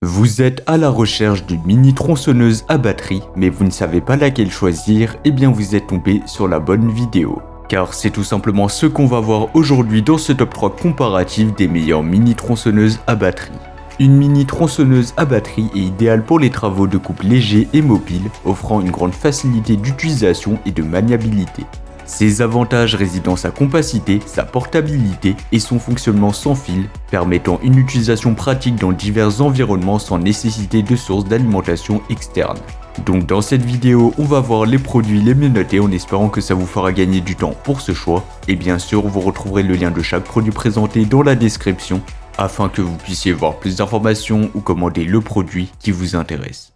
Vous êtes à la recherche d'une mini tronçonneuse à batterie, mais vous ne savez pas laquelle choisir, et bien vous êtes tombé sur la bonne vidéo. Car c'est tout simplement ce qu'on va voir aujourd'hui dans ce top 3 comparatif des meilleures mini tronçonneuses à batterie. Une mini tronçonneuse à batterie est idéale pour les travaux de coupe légers et mobiles, offrant une grande facilité d'utilisation et de maniabilité. Ses avantages résident dans sa compacité, sa portabilité et son fonctionnement sans fil, permettant une utilisation pratique dans divers environnements sans nécessiter de sources d'alimentation externe. Donc dans cette vidéo, on va voir les produits les mieux notés en espérant que ça vous fera gagner du temps pour ce choix. Et bien sûr, vous retrouverez le lien de chaque produit présenté dans la description, afin que vous puissiez voir plus d'informations ou commander le produit qui vous intéresse.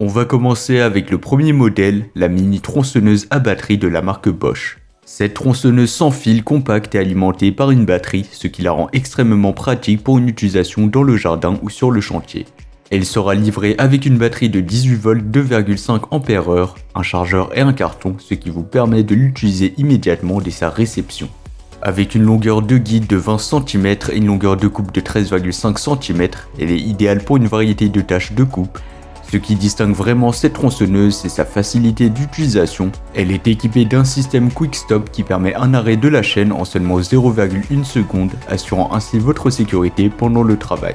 On va commencer avec le premier modèle, la mini tronçonneuse à batterie de la marque Bosch. Cette tronçonneuse sans fil compacte est alimentée par une batterie, ce qui la rend extrêmement pratique pour une utilisation dans le jardin ou sur le chantier. Elle sera livrée avec une batterie de 18 volts 2,5 Ah, un chargeur et un carton, ce qui vous permet de l'utiliser immédiatement dès sa réception. Avec une longueur de guide de 20 cm et une longueur de coupe de 13,5 cm, elle est idéale pour une variété de tâches de coupe. Ce qui distingue vraiment cette tronçonneuse, c'est sa facilité d'utilisation. Elle est équipée d'un système Quick Stop qui permet un arrêt de la chaîne en seulement 0,1 seconde, assurant ainsi votre sécurité pendant le travail.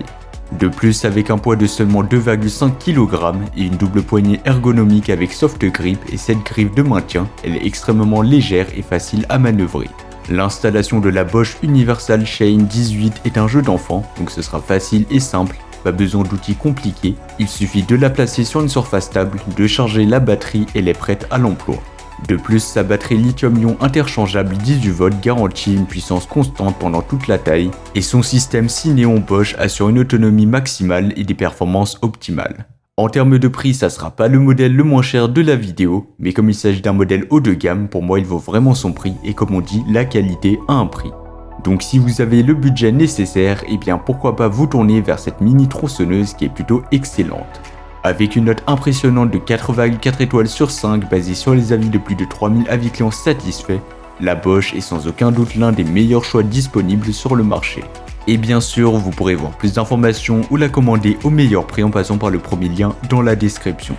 De plus, avec un poids de seulement 2,5 kg et une double poignée ergonomique avec soft grip et 7 griffes de maintien, elle est extrêmement légère et facile à manœuvrer. L'installation de la Bosch Universal Chain 18 est un jeu d'enfant, donc ce sera facile et simple. Pas besoin d'outils compliqués, il suffit de la placer sur une surface stable, de charger la batterie et elle est prête à l'emploi. De plus, sa batterie lithium-ion interchangeable 18 volts garantit une puissance constante pendant toute la taille et son système Synéon Bosch assure une autonomie maximale et des performances optimales. En termes de prix, ça sera pas le modèle le moins cher de la vidéo, mais comme il s'agit d'un modèle haut de gamme, pour moi il vaut vraiment son prix et comme on dit, la qualité a un prix. Donc si vous avez le budget nécessaire, et bien pourquoi pas vous tourner vers cette mini tronçonneuse qui est plutôt excellente. Avec une note impressionnante de 4,4 étoiles sur 5 basée sur les avis de plus de 3000 avis clients satisfaits, la Bosch est sans aucun doute l'un des meilleurs choix disponibles sur le marché. Et bien sûr, vous pourrez voir plus d'informations ou la commander au meilleur prix en passant par le premier lien dans la description.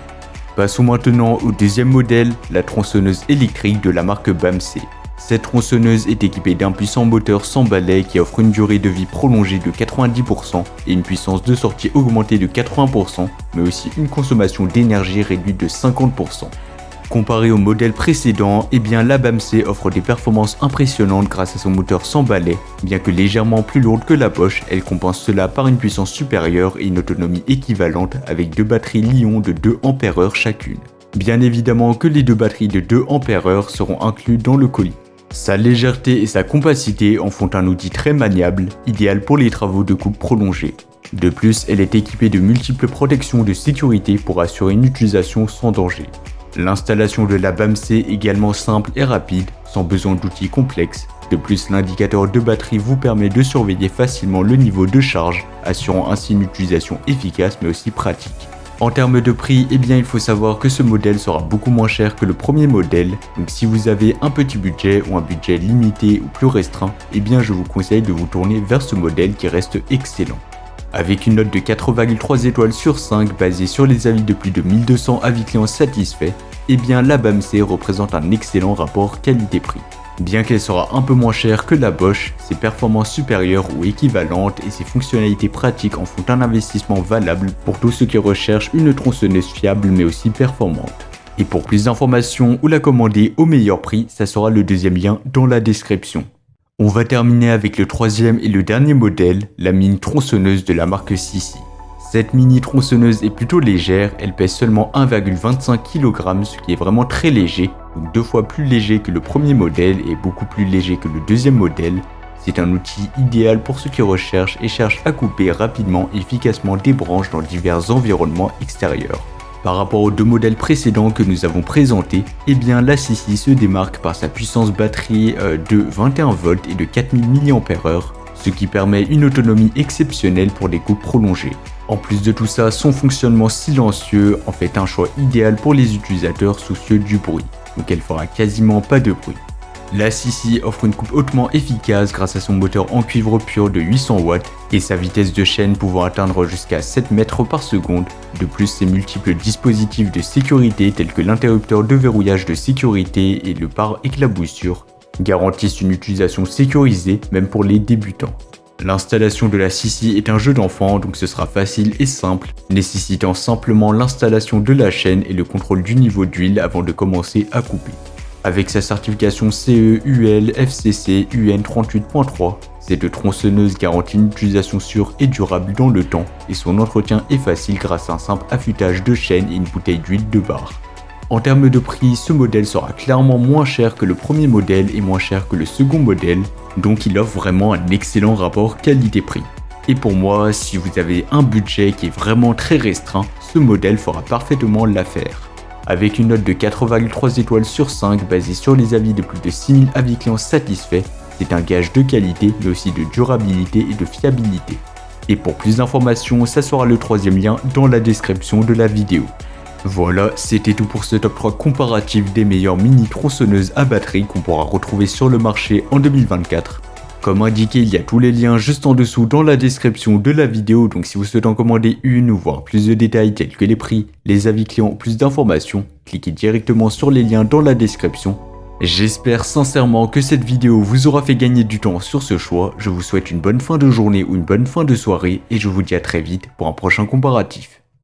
Passons maintenant au deuxième modèle, la tronçonneuse électrique de la marque BAMC. Cette tronçonneuse est équipée d'un puissant moteur sans balai qui offre une durée de vie prolongée de 90% et une puissance de sortie augmentée de 80%, mais aussi une consommation d'énergie réduite de 50%. Comparé au modèle précédent, la BAMC offre des performances impressionnantes grâce à son moteur sans balai. Bien que légèrement plus lourde que la Bosch, elle compense cela par une puissance supérieure et une autonomie équivalente avec deux batteries Li-ion de 2 Ah chacune. Bien évidemment que les deux batteries de 2 Ah seront inclus dans le colis. Sa légèreté et sa compacité en font un outil très maniable, idéal pour les travaux de coupe prolongés. De plus, elle est équipée de multiples protections de sécurité pour assurer une utilisation sans danger. L'installation de la BAMC est également simple et rapide, sans besoin d'outils complexes. De plus, l'indicateur de batterie vous permet de surveiller facilement le niveau de charge, assurant ainsi une utilisation efficace mais aussi pratique. En termes de prix, il faut savoir que ce modèle sera beaucoup moins cher que le premier modèle, donc si vous avez un petit budget ou un budget limité ou plus restreint, je vous conseille de vous tourner vers ce modèle qui reste excellent. Avec une note de 4,3 étoiles sur 5 basée sur les avis de plus de 1200 avis clients satisfaits, la BAMC représente un excellent rapport qualité-prix. Bien qu'elle sera un peu moins chère que la Bosch, ses performances supérieures ou équivalentes et ses fonctionnalités pratiques en font un investissement valable pour tous ceux qui recherchent une tronçonneuse fiable mais aussi performante. Et pour plus d'informations ou la commander au meilleur prix, ça sera le deuxième lien dans la description. On va terminer avec le troisième et le dernier modèle, la mini tronçonneuse de la marque Sissi. Cette mini tronçonneuse est plutôt légère, elle pèse seulement 1,25 kg, ce qui est vraiment très léger, donc 2 fois plus léger que le premier modèle et beaucoup plus léger que le deuxième modèle. C'est un outil idéal pour ceux qui recherchent et cherchent à couper rapidement et efficacement des branches dans divers environnements extérieurs. Par rapport aux deux modèles précédents que nous avons présentés, la Sissi se démarque par sa puissance batterie de 21 volts et de 4000 mAh, ce qui permet une autonomie exceptionnelle pour des coupes prolongées. En plus de tout ça, son fonctionnement silencieux en fait un choix idéal pour les utilisateurs soucieux du bruit, donc elle fera quasiment pas de bruit. La Sisi offre une coupe hautement efficace grâce à son moteur en cuivre pur de 800 watts et sa vitesse de chaîne pouvant atteindre jusqu'à 7 mètres par seconde. De plus, ses multiples dispositifs de sécurité tels que l'interrupteur de verrouillage de sécurité et le pare-éclaboussure garantissent une utilisation sécurisée même pour les débutants. L'installation de la Sisi est un jeu d'enfant, donc ce sera facile et simple, nécessitant simplement l'installation de la chaîne et le contrôle du niveau d'huile avant de commencer à couper. Avec sa certification CE, UL, FCC, UN 38.3, cette tronçonneuse garantit une utilisation sûre et durable dans le temps, et son entretien est facile grâce à un simple affûtage de chaîne et une bouteille d'huile de bar. En termes de prix, ce modèle sera clairement moins cher que le premier modèle et moins cher que le second modèle, donc il offre vraiment un excellent rapport qualité-prix. Et pour moi, si vous avez un budget qui est vraiment très restreint, ce modèle fera parfaitement l'affaire. Avec une note de 4,3 étoiles sur 5 basée sur les avis de plus de 6000 avis clients satisfaits, c'est un gage de qualité mais aussi de durabilité et de fiabilité. Et pour plus d'informations, ça sera le troisième lien dans la description de la vidéo. Voilà, c'était tout pour ce top 3 comparatif des meilleures mini tronçonneuses à batterie qu'on pourra retrouver sur le marché en 2024. Comme indiqué, il y a tous les liens juste en dessous dans la description de la vidéo, donc si vous souhaitez en commander une ou voir plus de détails tels que les prix, les avis clients ou plus d'informations, cliquez directement sur les liens dans la description. J'espère sincèrement que cette vidéo vous aura fait gagner du temps sur ce choix, je vous souhaite une bonne fin de journée ou une bonne fin de soirée et je vous dis à très vite pour un prochain comparatif.